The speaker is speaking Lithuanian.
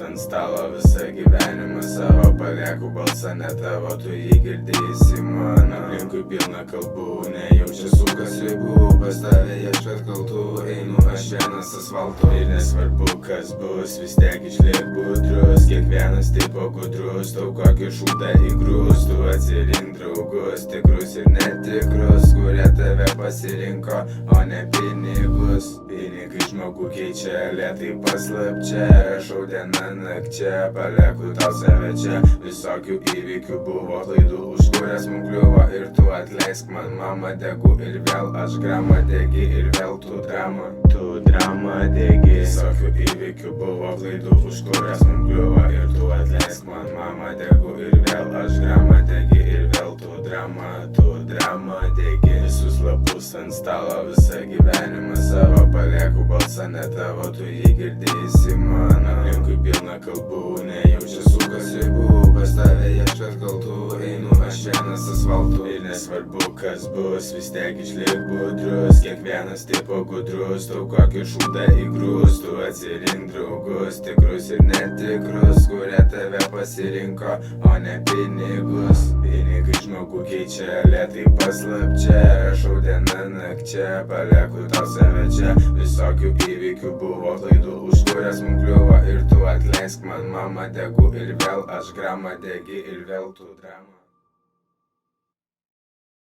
ant stalo visą gyvenimą savo palieku balsą ne tavo, tu jį girdėsi mano. Aplinkui pilna kalbų, nejaučia sukas ribų, pas tave ieškat kaltų, einu aš vienas asfaltu. Ir nesvarbu kas bus, vis tiek išliek budrus, kiekvienas tipo gudrus, tau kokį šūdą įgrūs, tu atsirink draugus, tikrus ir netikrus, kurie tave pasirinko, o ne pinigus. Pinigai žmogų keičia, lėtai paslapčia, rašau dieną nakčia, palieku tau save čia. Visokių įvykių buvo, klaidų, už kurias mum kliuvo, ir tu atleisk man, mama, degu ir vėl aš gramą degi, ir vėl tu drama degi. Visokių įvykių buvo, klaidų, už kurias mum kliuvo, ir tu atleisk man, mama, degu ir vėl aš gramą degi, ir vėl tu drama degi. Visus lapus ant stalo, visą gyvenimą savo palieku balsą ne tavo, tu jį girdėsi mano. Aplinkui pilna kalbų, nejaučia sukas ribų, pas tave ieškat kaltų, einu aš vienas asfaltu. Ir nesvarbu kas bus, vis tiek išliek budrus, kiekvienas tipo gudrus, tau kokį šūdą įgrūs, tu atsirink draugus, tikrus ir netikrus, kurie tave pasirinko, o ne pinigus. Pinigai žmogų keičia, lėtai paslapčia, rašau dieną nakčia, palieku tau save čia. Visokių įvykių buvo, klaidų, už kurias mum kliuvo, ir tu atleisk man, mama, degu ir vėl aš gramą degi, ir vėl tu drama.